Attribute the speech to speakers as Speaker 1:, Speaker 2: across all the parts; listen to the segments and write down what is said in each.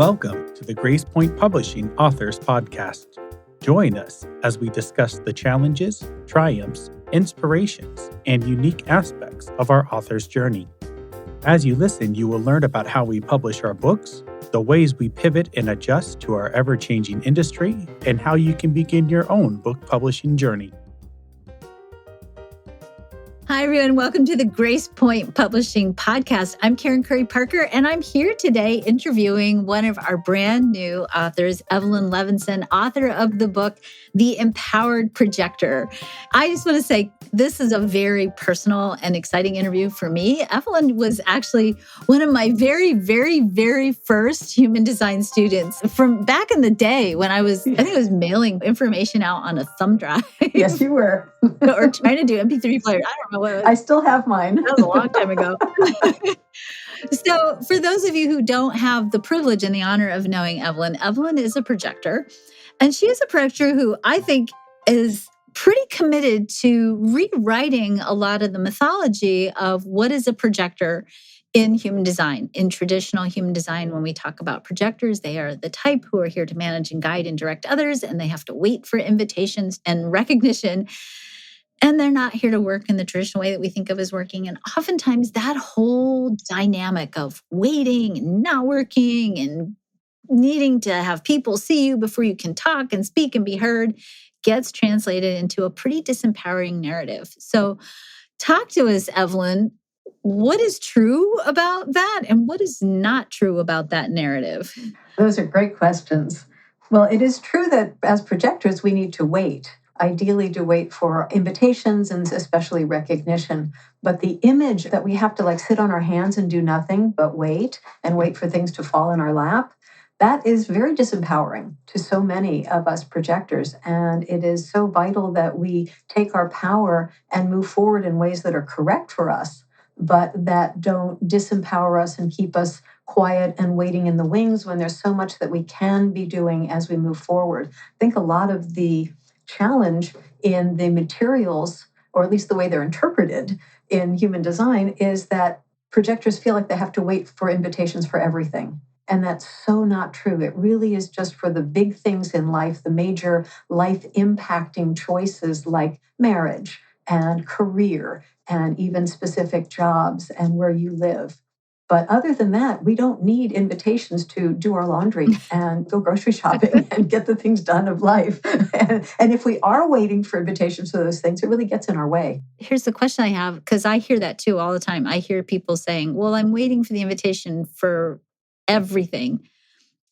Speaker 1: Welcome to the Grace Point Publishing Authors Podcast. Join us as we discuss the challenges, triumphs, inspirations, and unique aspects of our author's journey. As you listen, you will learn about how we publish our books, the ways we pivot and adjust to our ever-changing industry, and how you can begin your own book publishing journey.
Speaker 2: Hi, everyone. Welcome to the Grace Point Publishing Podcast. I'm Karen Curry Parker, and I'm here today interviewing one of our brand new authors, Evelyn Levenson, author of the book, The Empowered Projector. I just want to say this is a very personal and exciting interview for me. Evelyn was actually one of my very first human design students from back in the day when I think I was mailing information out on a thumb drive.
Speaker 3: Yes, you were.
Speaker 2: Or trying to do MP3 players. I don't know what it was.
Speaker 3: I still have mine.
Speaker 2: That was a long time ago. So for those of you who don't have the privilege and the honor of knowing Evelyn, Evelyn is a projector. And she is a projector who I think is pretty committed to rewriting a lot of the mythology of what is a projector in human design. In traditional human design, when we talk about projectors, they are the type who are here to manage and guide and direct others, and they have to wait for invitations and recognition. And they're not here to work in the traditional way that we think of as working. And oftentimes that whole dynamic of waiting and not working and needing to have people see you before you can talk and speak and be heard gets translated into a pretty disempowering narrative. So talk to us, Evelyn. What is true about that and what is not true about that narrative?
Speaker 3: Those are great questions. Well, it is true that as projectors, we need to wait. Ideally to wait for invitations and especially recognition. But the image that we have to sit on our hands and do nothing but wait and wait for things to fall in our lap, that is very disempowering to so many of us projectors. And it is so vital that we take our power and move forward in ways that are correct for us, but that don't disempower us and keep us quiet and waiting in the wings when there's so much that we can be doing as we move forward. I think a lot of the challenge in the materials, or at least the way they're interpreted in human design, is that projectors feel like they have to wait for invitations for everything. And that's so not true. It really is just for the big things in life, the major life impacting choices like marriage and career and even specific jobs and where you live. But other than that, we don't need invitations to do our laundry and go grocery shopping and get the things done of life. And if we are waiting for invitations for those things, it really gets in our way.
Speaker 2: Here's the question I have, because I hear that too all the time. I hear people saying, well, I'm waiting for the invitation for everything.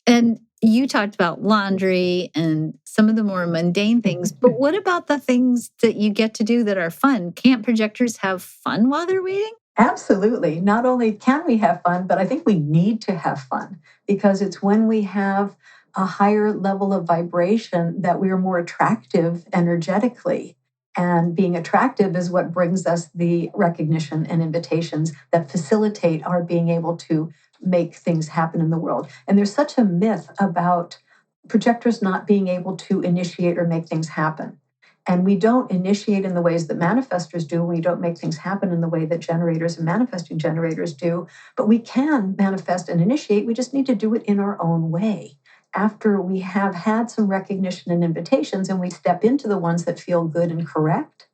Speaker 2: And you talked about laundry and some of the more mundane things, but what about the things that you get to do that are fun? Can't projectors have fun while they're waiting?
Speaker 3: Absolutely. Not only can we have fun, but I think we need to have fun because it's when we have a higher level of vibration that we are more attractive energetically. And being attractive is what brings us the recognition and invitations that facilitate our being able to make things happen in the world. And there's such a myth about projectors not being able to initiate or make things happen. And we don't initiate in the ways that manifestors do. We don't make things happen in the way that generators and manifesting generators do. But we can manifest and initiate. We just need to do it in our own way. After we have had some recognition and invitations and we step into the ones that feel good and correct,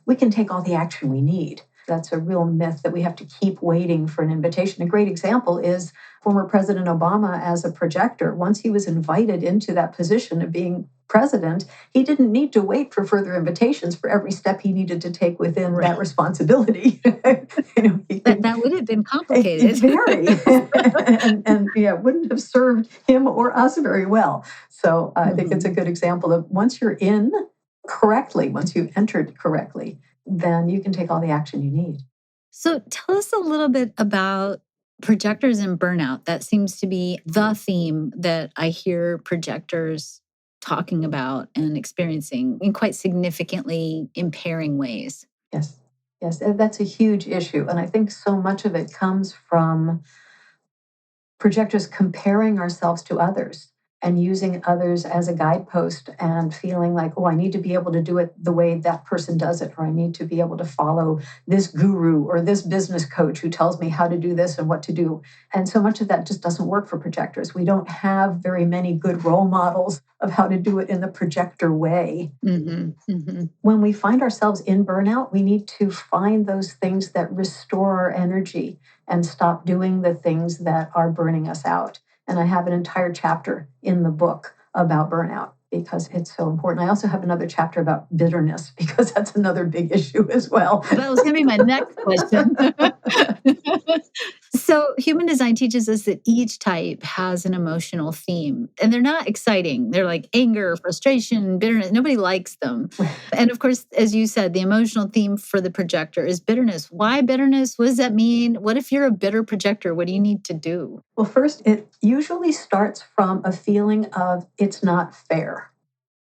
Speaker 3: we can take all the action we need. That's a real myth that we have to keep waiting for an invitation. A great example is former President Obama as a projector. Once he was invited into that position of being president, he didn't need to wait for further invitations for every step he needed to take within that responsibility.
Speaker 2: That would have been complicated.
Speaker 3: Very. and wouldn't have served him or us very well. So I think it's a good example of once you're in correctly, once you've entered correctly, then you can take all the action you need.
Speaker 2: So tell us a little bit about projectors and burnout. That seems to be the theme that I hear projectors talking about and experiencing in quite significantly impairing ways.
Speaker 3: Yes, that's a huge issue. And I think so much of it comes from projectors comparing ourselves to others. and using others as a guidepost and feeling like, oh, I need to be able to do it the way that person does it, or I need to be able to follow this guru or this business coach who tells me how to do this and what to do. And so much of that just doesn't work for projectors. We don't have very many good role models of how to do it in the projector way. When we find ourselves in burnout, we need to find those things that restore our energy and stop doing the things that are burning us out. And I have an entire chapter in the book about burnout because it's so important. I also have another chapter about bitterness because that's another big issue as well.
Speaker 2: That was going to be my next question. So human design teaches us that each type has an emotional theme, and they're not exciting. They're like anger, frustration, bitterness. Nobody likes them. And of course, as you said, the emotional theme for the projector is bitterness. Why bitterness? What does that mean? What if you're a bitter projector? What do you need to do?
Speaker 3: Well, first, it usually starts from a feeling of it's not fair.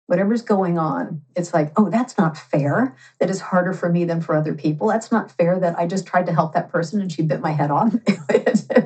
Speaker 3: Whatever's going on, it's like, oh, that's not fair. That is harder for me than for other people. That's not fair that I just tried to help that person and she bit my head off.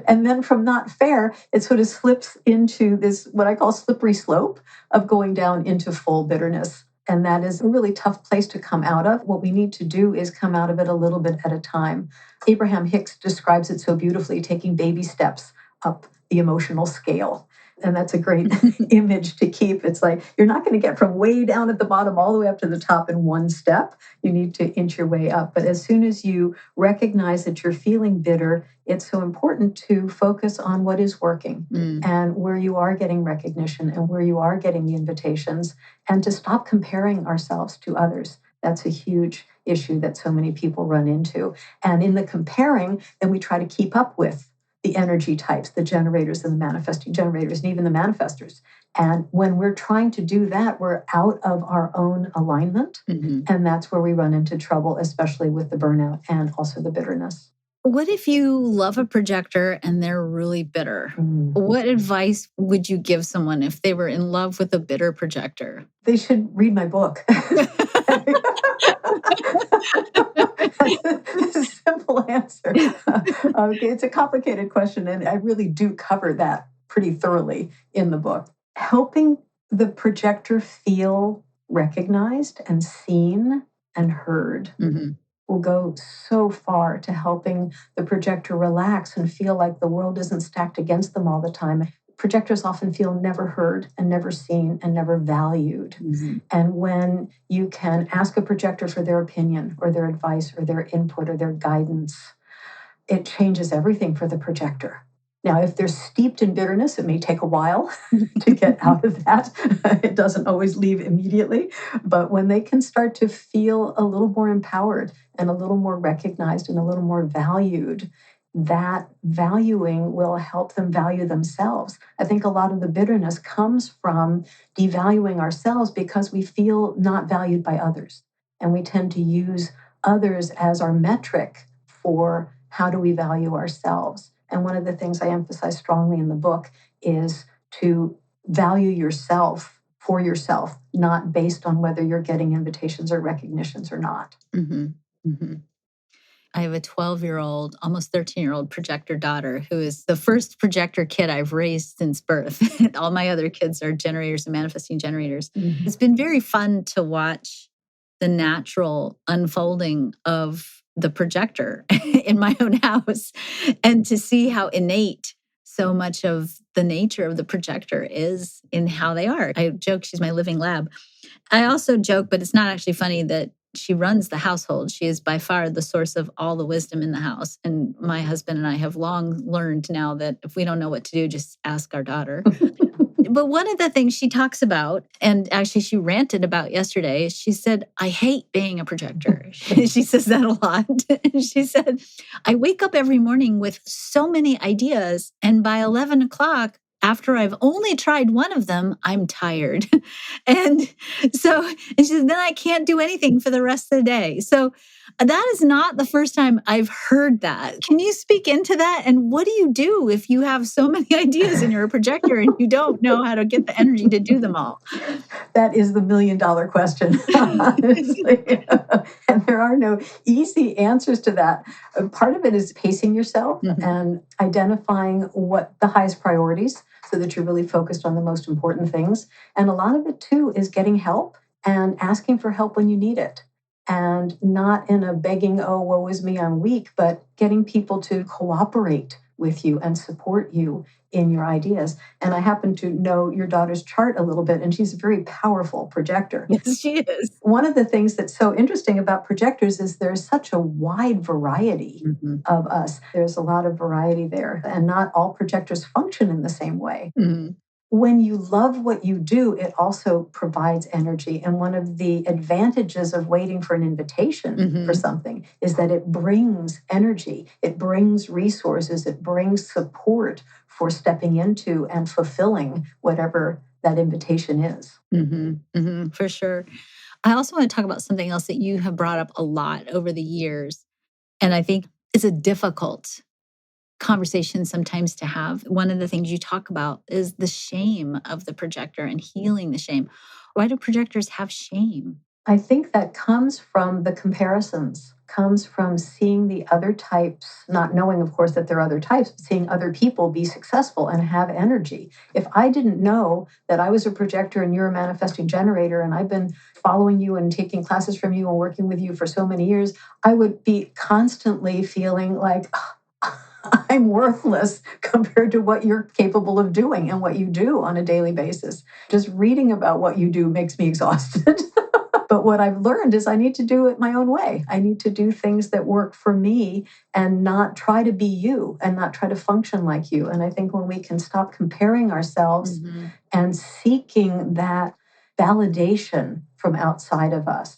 Speaker 3: And then from not fair, it sort of slips into this, what I call slippery slope of going down into full bitterness. And that is a really tough place to come out of. What we need to do is come out of it a little bit at a time. Abraham Hicks describes it so beautifully, taking baby steps up the emotional scale. And that's a great image to keep. It's like, you're not going to get from way down at the bottom all the way up to the top in one step. You need to inch your way up. But as soon as you recognize that you're feeling bitter, it's so important to focus on what is working and where you are getting recognition and where you are getting the invitations, and to stop comparing ourselves to others. That's a huge issue that so many people run into. And in the comparing, then we try to keep up with the energy types, the generators and the manifesting generators, and even the manifestors. And when we're trying to do that, we're out of our own alignment. And that's where we run into trouble, especially with the burnout and also the bitterness.
Speaker 2: What if you love a projector and they're really bitter? What advice would you give someone if they were in love with a bitter projector?
Speaker 3: They should read my book. It's a simple answer. It's a complicated question, and I really do cover that pretty thoroughly in the book. Helping the projector feel recognized and seen and heard will go so far to helping the projector relax and feel like the world isn't stacked against them all the time. Projectors often feel never heard and never seen and never valued. And when you can ask a projector for their opinion or their advice or their input or their guidance, it changes everything for the projector. Now, if they're steeped in bitterness, it may take a while to get out of that. It doesn't always leave immediately. But when they can start to feel a little more empowered and a little more recognized and a little more valued, that valuing will help them value themselves. I think a lot of the bitterness comes from devaluing ourselves because we feel not valued by others. And we tend to use others as our metric for how do we value ourselves. And one of the things I emphasize strongly in the book is to value yourself for yourself, not based on whether you're getting invitations or recognitions or not.
Speaker 2: I have a 12-year-old, almost 13-year-old projector daughter who is the first projector kid I've raised since birth. All my other kids are generators and manifesting generators. It's been very fun to watch the natural unfolding of the projector in my own house and to see how innate so much of the nature of the projector is in how they are. I joke she's my living lab. I also joke, but it's not actually funny, that she runs the household. She is by far the source of all the wisdom in the house. And my husband and I have long learned now that if we don't know what to do, just ask our daughter. But one of the things she talks about, and actually she ranted about yesterday, she said, I hate being a projector. She says that a lot. She said, I wake up every morning with so many ideas, and by 11 o'clock, after I've only tried one of them, I'm tired. And she said, then I can't do anything for the rest of the day. So that is not the first time I've heard that. Can you speak into that? And what do you do if you have so many ideas and you're a projector and you don't know how to get the energy to do them all?
Speaker 3: That is the $1 million question, honestly. And there are no easy answers to that. Part of it is pacing yourself and identifying what the highest priorities. so that you're really focused on the most important things. And a lot of it too is getting help and asking for help when you need it. And not in a begging, oh, woe is me, I'm weak, but getting people to cooperate with you and support you in your ideas. And I happen to know your daughter's chart a little bit, and she's a very powerful projector.
Speaker 2: Yes, she is.
Speaker 3: One of the things that's so interesting about projectors is there's such a wide variety of us. There's a lot of variety there, and not all projectors function in the same way. When you love what you do, it also provides energy. And one of the advantages of waiting for an invitation for something is that it brings energy, it brings resources, it brings support for stepping into and fulfilling whatever that invitation is.
Speaker 2: For sure. I also want to talk about something else that you have brought up a lot over the years. And I think it's a difficult conversation sometimes to have. One of the things you talk about is the shame of the projector and healing the shame. Why do projectors have shame?
Speaker 3: I think that comes from the comparisons, comes from seeing the other types, not knowing, of course, that there are other types, but seeing other people be successful and have energy. If I didn't know that I was a projector and you're a manifesting generator, and I've been following you and taking classes from you and working with you for so many years, I would be constantly feeling like, I'm worthless compared to what you're capable of doing and what you do on a daily basis. Just reading about what you do makes me exhausted. But what I've learned is I need to do it my own way. I need to do things that work for me and not try to be you and not try to function like you. And I think when we can stop comparing ourselves and seeking that validation from outside of us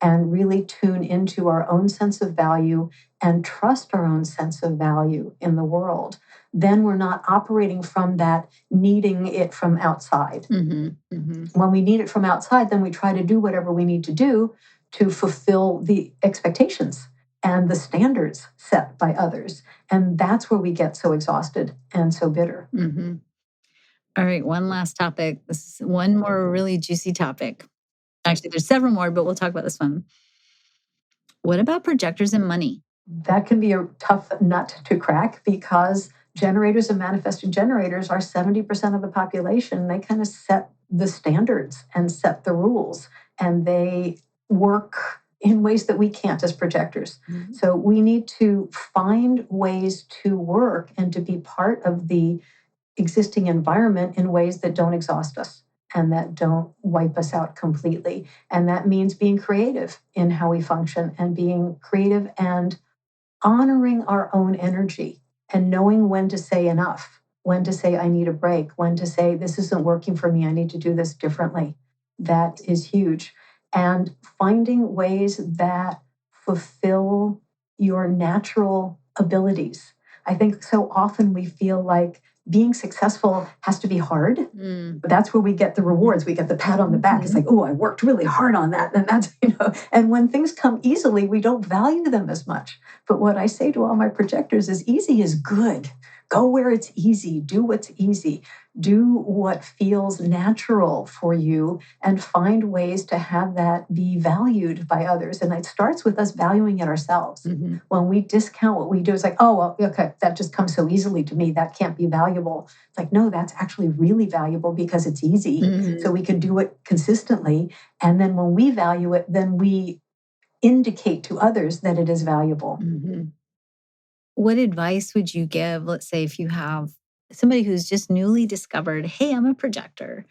Speaker 3: and really tune into our own sense of value and trust our own sense of value in the world, then we're not operating from that needing it from outside. When we need it from outside, then we try to do whatever we need to do to fulfill the expectations and the standards set by others. And that's where we get so exhausted and so bitter.
Speaker 2: All right, one last topic. This is one more really juicy topic. Actually, there's several more, but we'll talk about this one. What about projectors and money?
Speaker 3: That can be a tough nut to crack because generators and manifesting generators are 70% of the population. They kind of set the standards and set the rules, and they work in ways that we can't as projectors. So we need to find ways to work and to be part of the existing environment in ways that don't exhaust us and that don't wipe us out completely. And that means being creative in how we function and being creative and honoring our own energy and knowing when to say enough, when to say I need a break, when to say this isn't working for me, I need to do this differently. That is huge. And finding ways that fulfill your natural abilities. I think so often we feel like being successful has to be hard. That's where we get the rewards. We get the pat on the back. It's like, oh, I worked really hard on that. And that's, and when things come easily, we don't value them as much. But what I say to all my projectors is easy is good. Go where it's easy. Do what's easy. Do what feels natural for you and find ways to have that be valued by others. And it starts with us valuing it ourselves. When we discount what we do, it's like, oh, well, okay, that just comes so easily to me. That can't be valuable. It's like, no, that's actually really valuable because it's easy. So we can do it consistently. And then when we value it, then we indicate to others that it is valuable.
Speaker 2: What advice would you give, let's say, if you have somebody who's just newly discovered, hey, I'm a projector.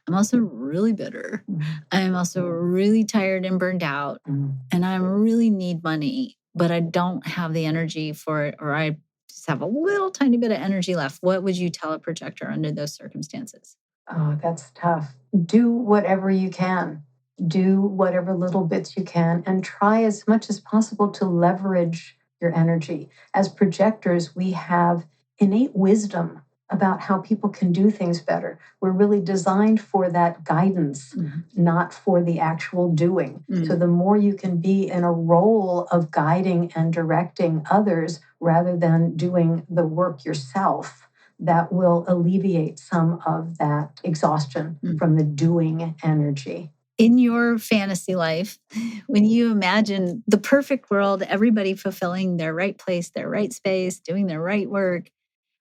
Speaker 2: I'm also really bitter. I'm also really tired and burned out. And I really need money, but I don't have the energy for it, or I just have a little tiny bit of energy left. What would you tell a projector under those circumstances?
Speaker 3: Oh, that's tough. Do whatever you can. Do whatever little bits you can and try as much as possible to leverage your energy. As projectors, we have innate wisdom about how people can do things better. We're really designed for that guidance, not for the actual doing. So the more you can be in a role of guiding and directing others rather than doing the work yourself, that will alleviate some of that exhaustion from the doing energy.
Speaker 2: In your fantasy life, when you imagine the perfect world, everybody fulfilling their right place, their right space, doing their right work,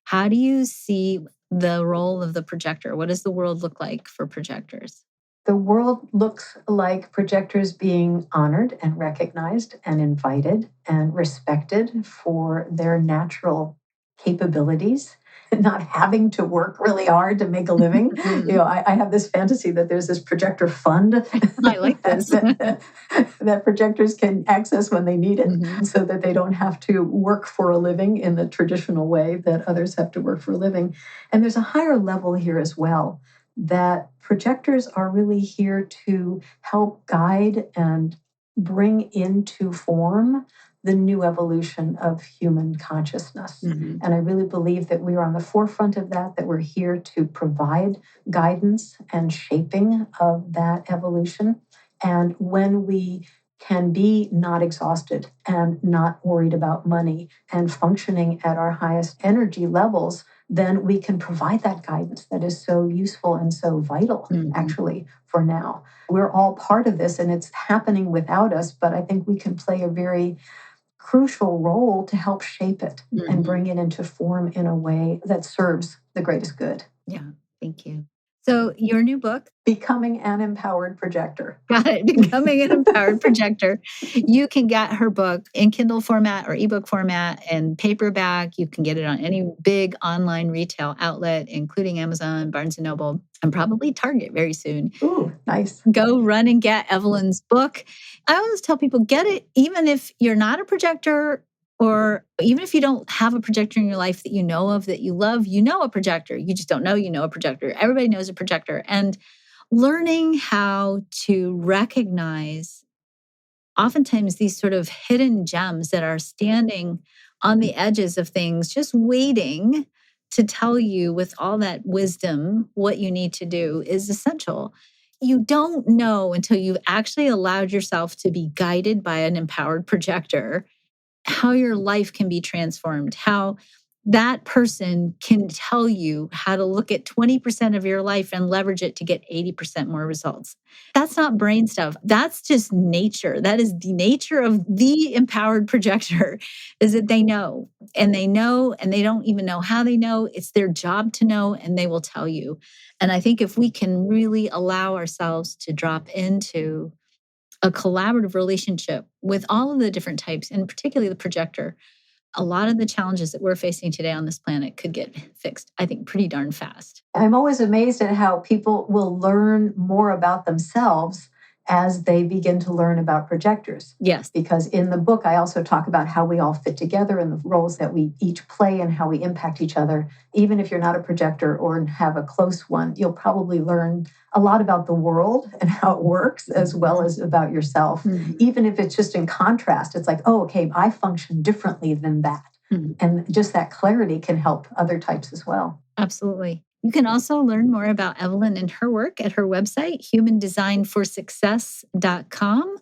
Speaker 2: how do you see the role of the projector? What does the world look like for projectors?
Speaker 3: The world looks like projectors being honored and recognized and invited and respected for their natural capabilities, not having to work really hard to make a living. I have this fantasy that there's this projector fund
Speaker 2: I like this.
Speaker 3: that projectors can access when they need it, so that they don't have to work for a living in the traditional way that others have to work for a living. And there's a higher level here as well, that projectors are really here to help guide and bring into form the new evolution of human consciousness. And I really believe that we are on the forefront of that we're here to provide guidance and shaping of that evolution. And when we can be not exhausted and not worried about money and functioning at our highest energy levels, then we can provide that guidance that is so useful and so vital, actually, for now. We're all part of this, and it's happening without us, but I think we can play a very crucial role to help shape it and bring it into form in a way that serves the greatest good.
Speaker 2: Yeah, thank you. So your new book,
Speaker 3: Becoming an Empowered Projector.
Speaker 2: Got it. Becoming an Empowered Projector. You can get her book in Kindle format or ebook format and paperback. You can get it on any big online retail outlet, including Amazon, Barnes & Noble, and probably Target very soon.
Speaker 3: Ooh, nice.
Speaker 2: Go run and get Evelyn's book. I always tell people, get it even if you're not a projector, or even if you don't have a projector in your life that you know of, that you love, you know a projector. You just don't know you know a projector. Everybody knows a projector. And learning how to recognize oftentimes these sort of hidden gems that are standing on the edges of things, just waiting to tell you with all that wisdom what you need to do is essential. You don't know until you've actually allowed yourself to be guided by an empowered projector how your life can be transformed, how that person can tell you how to look at 20% of your life and leverage it to get 80% more results. That's not brain stuff. That's just nature. That is the nature of the empowered projector, is that they know, and they don't even know how they know. It's their job to know, and they will tell you. And I think if we can really allow ourselves to drop into a collaborative relationship with all of the different types, and particularly the projector, a lot of the challenges that we're facing today on this planet could get fixed, I think, pretty darn fast.
Speaker 3: I'm always amazed at how people will learn more about themselves as they begin to learn about projectors.
Speaker 2: Yes.
Speaker 3: Because in the book, I also talk about how we all fit together and the roles that we each play and how we impact each other. Even if you're not a projector or have a close one, you'll probably learn a lot about the world and how it works, as well as about yourself. Even if it's just in contrast, it's like, oh, okay, I function differently than that. And just that clarity can help other types as well.
Speaker 2: Absolutely. You can also learn more about Evelyn and her work at her website, humandesignforsuccess.com.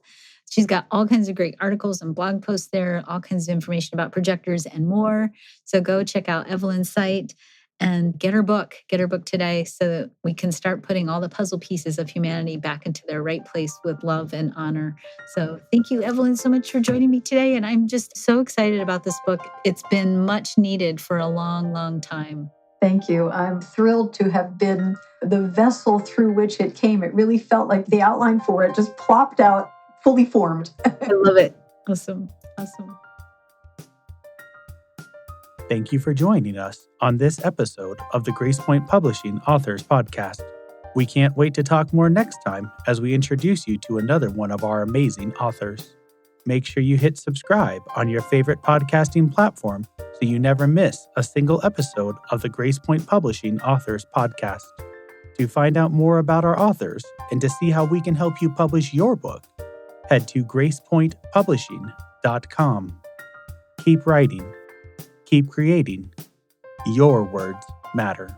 Speaker 2: She's got all kinds of great articles and blog posts there, all kinds of information about projectors and more. So go check out Evelyn's site and get her book. Get her book today so that we can start putting all the puzzle pieces of humanity back into their right place with love and honor. So thank you, Evelyn, so much for joining me today. And I'm just so excited about this book. It's been much needed for a long, long time.
Speaker 3: Thank you. I'm thrilled to have been the vessel through which it came. It really felt like the outline for it just plopped out, fully formed.
Speaker 2: I love it. Awesome. Awesome.
Speaker 1: Thank you for joining us on this episode of the Grace Point Publishing Authors Podcast. We can't wait to talk more next time as we introduce you to another one of our amazing authors. Make sure you hit subscribe on your favorite podcasting platform so you never miss a single episode of the Grace Point Publishing Authors Podcast. To find out more about our authors and to see how we can help you publish your book, head to gracepointpublishing.com. Keep writing, keep creating. Your words matter.